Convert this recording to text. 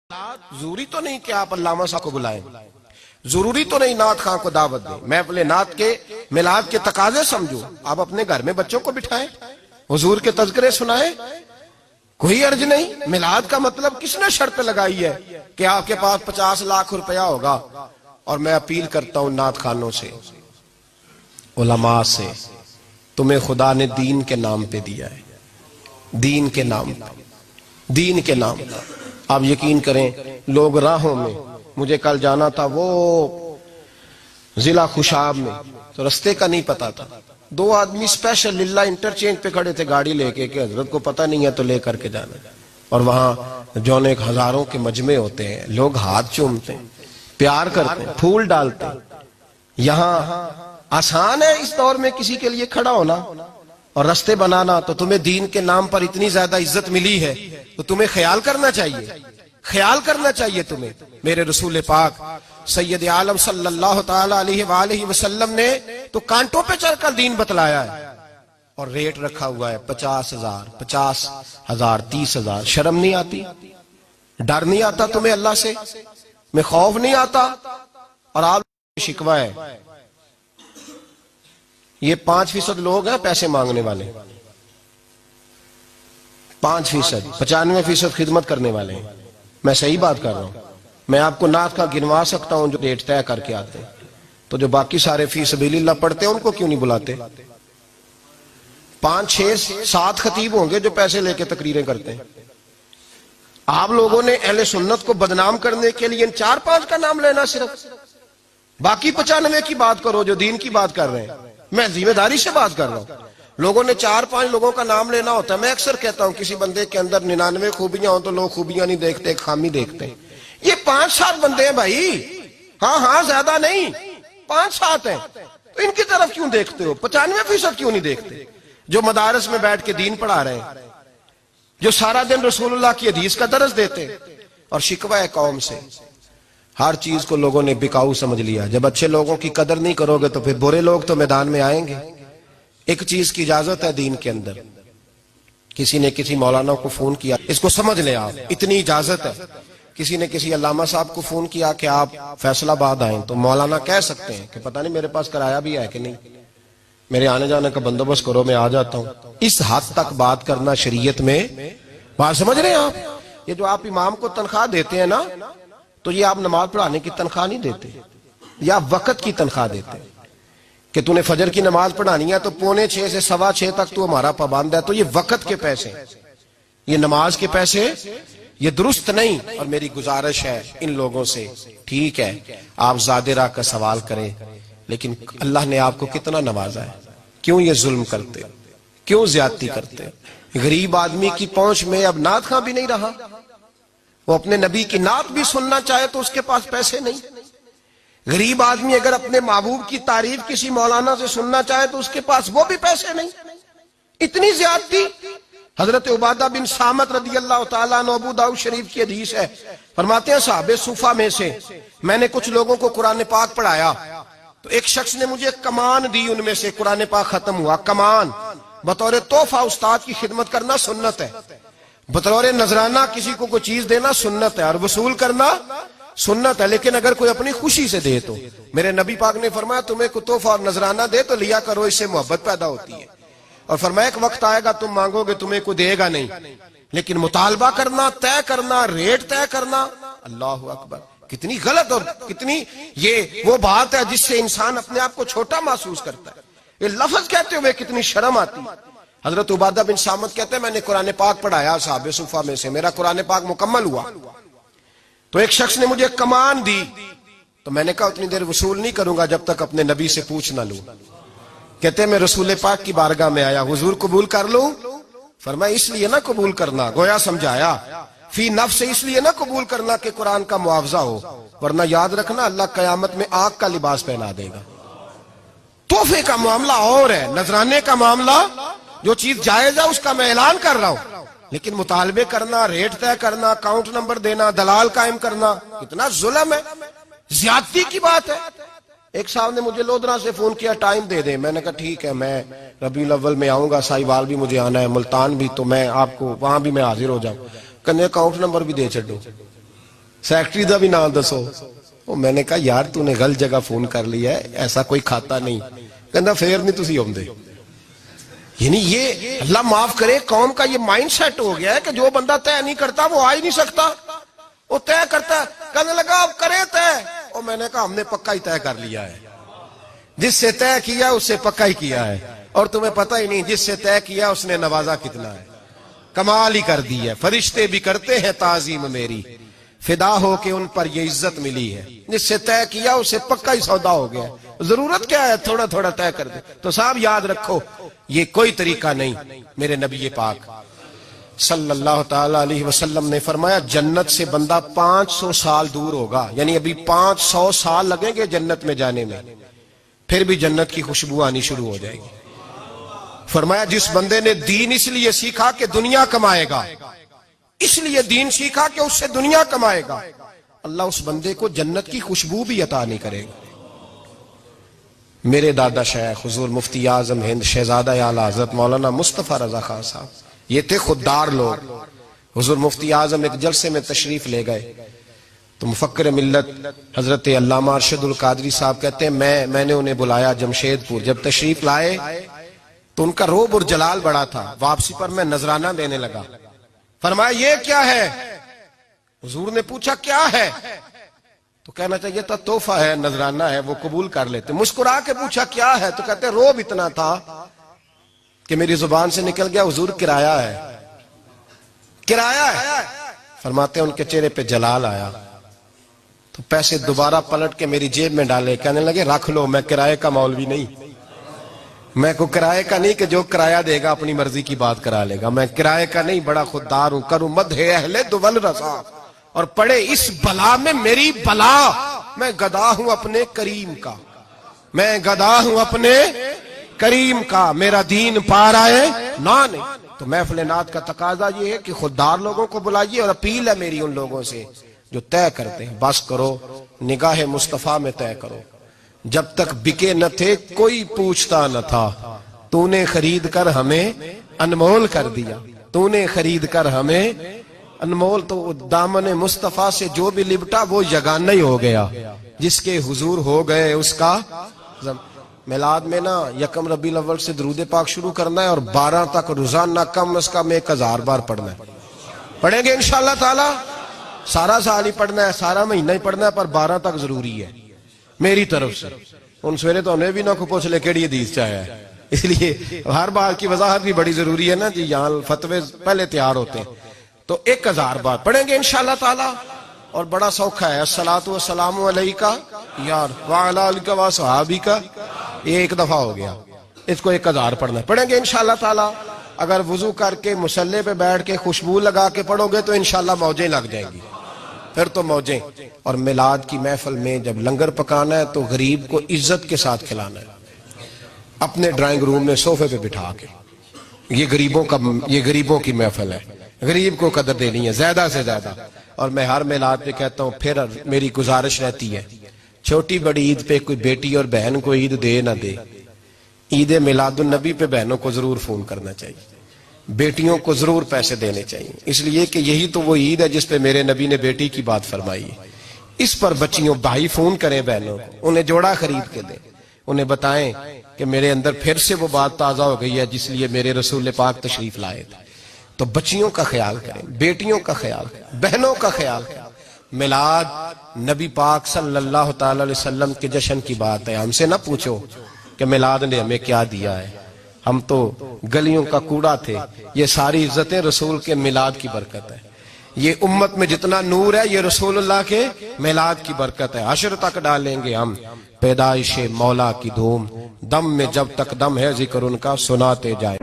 ضروری تو نہیں کہ آپ علامہ صاحب کو بلائیں، ضروری تو نہیں نعت خواں کو دعوت دیں، محفل نعت کے میلاد کے تقاضے سمجھو، آپ اپنے گھر میں بچوں کو بٹھائیں، حضور کے تذکرے سنائیں، کوئی عرض نہیں۔ میلاد کا مطلب کس نے شرط لگائی ہے کہ آپ کے پاس 50 لاکھ روپیہ ہوگا؟ اور میں اپیل کرتا ہوں نعت خانوں سے، علماء سے، تمہیں خدا نے دین کے نام پہ دیا ہے، دین کے نام، دین کے نام۔ آپ یقین کریں لوگ راہوں میں، مجھے کل جانا تھا وہ ضلع خوشاب میں، تو رستے کا نہیں پتا تھا، 2 آدمی اسپیشل للہ انٹرچینج پہ کھڑے تھے گاڑی لے کے کہ حضرت کو پتہ نہیں ہے تو لے کر کے جانا، اور وہاں جون ایک ہزاروں کے مجمع ہوتے ہیں، لوگ ہاتھ چومتے ہیں، پیار کرتے ہیں، پھول ڈالتے ہیں۔ یہاں آسان ہے اس دور میں کسی کے لیے کھڑا ہونا اور رستے بنانا، تو تمہیں دین کے نام پر اتنی زیادہ عزت ملی ہے تو تمہیں خیال کرنا چاہیے، خیال کرنا چاہیے تمہیں۔ میرے رسول پاک سید عالم صلی اللہ تعالی علیہ وآلہ وسلم نے تو کانٹوں پہ چڑھ کر دین بتلایا ہے، اور ریٹ رکھا ہوا ہے 50,000، 50,000، 30,000۔ شرم نہیں آتی؟ ڈر نہیں آتا تمہیں اللہ سے؟ میں خوف نہیں آتا؟ اور آپ شکوہ ہے یہ 5% لوگ ہیں پیسے مانگنے والے، 5%، 95% خدمت کرنے والے ہیں۔ میں صحیح بات کر رہا ہوں، میں آپ کو نعت کا گنوا سکتا ہوں جو ریٹ طے کر کے آتے ہیں، تو جو باقی سارے فی سبیل اللہ پڑھتے ہیں ان کو کیوں نہیں بلاتے؟ 5، 6، 7 خطیب ہوں گے جو پیسے لے کے تقریریں کرتے ہیں۔ آپ لوگوں نے اہل سنت کو بدنام کرنے کے لیے ان 4-5 کا نام لینا، صرف باقی 95 کی بات کرو جو دین کی بات کر رہے ہیں۔ میں ذمہ داری سے بات کر رہا ہوں، لوگوں نے 4-5 لوگوں کا نام لینا ہوتا ہے۔ میں اکثر کہتا ہوں کسی بندے کے اندر 99 خوبیاں ہوں تو لوگ خوبیاں نہیں دیکھتے، خامی دیکھتے ہیں۔ یہ 5-7 بندے ہیں بھائی، ہاں زیادہ نہیں، 5-7 ہیں، تو ان کی طرف کیوں دیکھتے ہو؟ 95% کیوں نہیں دیکھتے؟ جو مدارس میں بیٹھ کے دین پڑھا رہے ہیں، جو سارا دن رسول اللہ کی حدیث کا درس دیتے ہیں۔ اور شکوہ ہے قوم سے، ہر چیز کو لوگوں نے بکاؤ سمجھ لیا۔ جب اچھے لوگوں کی قدر نہیں کرو گے تو پھر برے لوگ تو میدان میں آئیں گے۔ ایک چیز کی اجازت ہے دین کے اندر، کسی نے کسی مولانا کو فون کیا، اس کو سمجھ لیں آپ، اتنی اجازت ہے۔ کسی نے کسی علامہ صاحب کو فون کیا کہ آپ فیصل آباد آئیں، تو مولانا کہہ سکتے ہیں کہ پتہ نہیں میرے پاس کرایہ بھی ہے کہ نہیں، میرے آنے جانے کا بندوبست کرو، میں آ جاتا ہوں۔ اس حد تک بات کرنا شریعت میں، بات سمجھ رہے ہیں آپ؟ یہ جو آپ امام کو تنخواہ دیتے ہیں نا، تو یہ آپ نماز پڑھانے کی تنخواہ نہیں دیتے، یا وقت کی تنخواہ دیتے کہ تو نے فجر کی نماز پڑھانی ہے تو 5:45 سے 6:15 تک تو ہمارا پابند ہے، تو یہ وقت کے پیسے، یہ نماز کے پیسے، یہ درست نہیں۔ اور میری گزارش ہے ان لوگوں سے، ٹھیک ہے آپ زیادہ راہ کا سوال کریں، لیکن اللہ نے آپ کو کتنا نوازا ہے، کیوں یہ ظلم کرتے، کیوں زیادتی کرتے؟ غریب آدمی کی پہنچ میں اب نعت خواں بھی نہیں رہا، وہ اپنے نبی کی نعت بھی سننا چاہے تو اس کے پاس پیسے نہیں۔ غریب آدمی اگر اپنے محبوب کی تعریف کسی مولانا سے سننا چاہے تو اس کے پاس وہ بھی پیسے نہیں۔ اتنی زیادتی۔ حضرت عبادہ بن صامت رضی اللہ تعالیٰ عنہ، ابو داؤد شریف کی حدیث ہے، فرماتے ہیں صحابہ صوفہ میں سے میں نے کچھ لوگوں کو قرآن پاک پڑھایا تو ایک شخص نے مجھے کمان دی، ان میں سے قرآن پاک ختم ہوا، کمان بطور تحفہ استاد کی خدمت کرنا سنت ہے، بطور نذرانہ کسی کو کوئی چیز دینا سنت ہے، اور وصول کرنا سنت ہے، لیکن اگر کوئی اپنی خوشی سے دے تو میرے نبی پاک نے فرمایا تمہیں کوئی تحفہ اور نذرانہ دے تو لیا کرو، اس سے محبت پیدا ہوتی ہے۔ اور فرمایا ایک وقت آئے گا تم مانگو گے تمہیں کوئی دے گا نہیں، لیکن مطالبہ کرنا، طے کرنا، ریٹ طے کرنا، اللہ اکبر، کتنی غلط اور کتنی یہ وہ بات ہے جس سے انسان اپنے آپ کو چھوٹا محسوس کرتا ہے۔ یہ لفظ کہتے ہوئے کتنی شرم آتی۔ حضرت عبادہ بن صامت کہتے ہیں میں نے قرآن پاک پڑھایا صحابہ صفہ میں سے، میرا قرآن پاک مکمل ہوا تو ایک شخص نے مجھے کمان دی، تو میں نے کہا اتنی دیر وصول نہیں کروں گا جب تک اپنے نبی سے پوچھ نہ لوں۔ کہتے ہیں میں رسول پاک کی بارگاہ میں آیا، حضور قبول کر لوں؟ فرمایا اس لیے نہ قبول کرنا، گویا سمجھایا فی نفس، اس لیے نہ قبول کرنا کہ قرآن کا معاوضہ ہو، ورنہ یاد رکھنا اللہ قیامت میں آگ کا لباس پہنا دے گا۔ تحفے کا معاملہ اور ہے، نذرانے کا معاملہ جو چیز جائز ہے اس کا میں اعلان کر رہا ہوں، لیکن مطالبے کرنا، ریٹ طے کرنا، اکاؤنٹ نمبر دینا، دلال قائم کرنا، کتنا ظلم ہے، زیادتی کی بات ہے۔ ایک صاحب نے مجھے لودھرا سے فون کیا ٹائم دے دیں، میں نے کہا ٹھیک ہے میں ربیع الاول میں آؤں گا، ساہیوال بھی مجھے آنا ہے، ملتان بھی، تو میں آپ کو وہاں بھی میں حاضر ہو جاؤں، کہنے اکاؤنٹ نمبر بھی دے چھڈو۔ سیکٹری دا بھی نام دسو. میں نے کہا یار تو نے غلط جگہ فون کر لیا ہے, ایسا کوئی کھاتا نہیں. کہنا پھر نہیں تسی آؤندے. یعنی یہ اللہ معاف کرے قوم کا یہ مائنڈ سیٹ ہو گیا ہے کہ جو بندہ طے نہیں کرتا وہ آ ہی نہیں سکتا, وہ طے کرتا ہے. کہنے لگا اب کرے طے. اور میں نے کہا ہم نے پکا ہی طے کر لیا ہے, جس سے طے کیا اس سے پکا ہی کیا ہے. اور تمہیں پتہ ہی نہیں جس سے طے کیا اس نے نوازا کتنا ہے, کمال ہی کر دی ہے. فرشتے بھی کرتے ہیں تعظیم میری, فدا ہو کے ان پر یہ عزت ملی ہے. جس سے طے کیا اس سے پکا ہی سودا ہو گیا. ضرورت کیا ہے تھوڑا تھوڑا طے کر دے. تو صاحب یاد رکھو یہ کوئی طریقہ نہیں. میرے نبی پاک صلی اللہ تعالی علیہ وسلم نے فرمایا جنت سے بندہ 500 سال دور ہوگا, یعنی ابھی 500 سال لگیں گے جنت میں جانے میں, پھر بھی جنت کی خوشبو آنی شروع ہو جائے گی. فرمایا جس بندے نے دین اس لیے سیکھا کہ دنیا کمائے گا, اس لیے دین سیکھا کہ اس سے دنیا کمائے گا, اللہ اس بندے کو جنت کی خوشبو بھی عطا نہیں کرے گا. میرے دادا شیخ حضور مفتی اعظم ہند شہزادہ اعلیٰ حضرت مولانا مصطفیٰ رضا خان صاحب, یہ تھے خوددار لوگ. حضور مفتی اعظم ایک جلسے میں تشریف لے گئے تو مفکر ملت حضرت علامہ ارشد القادری صاحب کہتے ہیں میں نے انہیں بلایا جمشید پور. جب تشریف لائے تو ان کا روب اور جلال بڑا تھا. واپسی پر میں نذرانہ دینے لگا. فرمایا یہ کیا ہے؟ حضور نے پوچھا کیا ہے؟ تو کہنا چاہیے تھا تحفہ ہے, نذرانہ ہے, وہ قبول کر لیتے. مسکرا کے پوچھا کیا ہے؟ تو کہتے روب اتنا تھا کہ میری زبان سے نکل گیا حضور کرایہ ہے, کرایہ ہے. فرماتے ہیں ان کے چہرے پہ جلال آیا تو پیسے دوبارہ پلٹ کے میری جیب میں ڈالے. کہنے لگے رکھ لو, میں کرایہ کا مولوی نہیں, میں کو کرایہ کا نہیں کہ جو کرایہ دے گا اپنی مرضی کی بات کرا لے گا. میں کرایہ کا نہیں, بڑا خوددار ہوں. کروں مدح اہل دول رضا اور پڑے اس بلا میں میری بلا. میں گدا ہوں اپنے کریم کا, میں گدا ہوں اپنے کریم کا, میرا دین پار آئے نہ نہیں. تو محفل نعت کا تقاضا یہ ہے کہ خوددار لوگوں کو بلائیے, اور اپیل ہے میری ان لوگوں سے جو طے کرتے ہیں. بس کرو, نگاہ مصطفیٰ میں طے کرو. جب تک بکے نہ تھے کوئی پوچھتا نہ تھا, تو نے خرید کر ہمیں انمول کر دیا, تو نے خرید کر ہمیں انمول. تو دامن مصطفیٰ سے جو بھی لپٹا وہ یگانہ ہی ہو گیا, جس کے حضور ہو گئے اس کا. میلاد میں نا یکم ربیع الاول سے درود پاک شروع کرنا ہے, اور 12 تک روزانہ کم از کم 1000 بار پڑھنا ہے. پڑھیں گے انشاءاللہ تعالی, سارا سال ہی پڑھنا ہے, سارا مہینہ ہی پڑھنا ہے, پر 12 تک ضروری ہے میری طرف سے. ان سویرے تو انہیں بھی نہ کو پوچھ لے کیڑی حدیث چاہیا ہے, اس لیے ہر بات کی وضاحت بھی بڑی ضروری ہے نا جی. یہاں فتوے پہلے تیار ہوتے ہیں. تو 1000 بار پڑھیں گے انشاءاللہ تعالی, اور بڑا سوکھا ہے. الصلاۃ والسلام علیک یار وعلی آلک و صحابک, یہ ایک دفعہ ہو گیا. اس کو 1000 پڑھنا ہے. پڑھیں گے انشاءاللہ تعالی. اگر وضو کر کے مصلی پہ بیٹھ کے خوشبو لگا کے پڑھو گے تو انشاءاللہ موجیں لگ جائیں گی, پھر تو موجیں. اور میلاد کی محفل میں جب لنگر پکانا ہے تو غریب کو عزت کے ساتھ کھلانا ہے, اپنے ڈرائنگ روم میں صوفے پہ بٹھا کے. یہ غریبوں کی محفل ہے, غریب کو قدر دینی ہے زیادہ سے زیادہ. اور میں ہر میلاد پہ کہتا ہوں, پھر میری گزارش رہتی ہے, چھوٹی بڑی عید پہ کوئی بیٹی اور بہن کو عید دے نہ دے, عید میلاد النبی پہ بہنوں کو ضرور فون کرنا چاہیے, بیٹیوں کو ضرور پیسے دینے چاہیے, اس لیے کہ یہی تو وہ عید ہے جس پہ میرے نبی نے بیٹی کی بات فرمائی ہے. اس پر بچیوں بھائی فون کریں بہنوں کو, انہیں جوڑا خرید کے دیں, انہیں بتائیں کہ میرے اندر پھر سے وہ بات تازہ ہو گئی ہے جس لیے میرے رسول پاک تشریف لائے تھے. تو بچیوں کا خیال کریں, بیٹیوں کا خیال کریں, بہنوں کا خیال کریں. میلاد نبی پاک صلی اللہ تعالی علیہ وسلم کے جشن کی بات ہے. ہم سے نہ پوچھو کہ میلاد نے ہمیں کیا دیا ہے, ہم تو گلیوں کا کوڑا تھے. یہ ساری عزتیں رسول کے میلاد کی برکت ہے. یہ امت میں جتنا نور ہے یہ رسول اللہ کے میلاد کی برکت ہے. حشر تک ڈالیں گے ہم پیدائش مولا کی دھوم, دم میں جب تک دم ہے ذکر ان کا سناتے جائیں.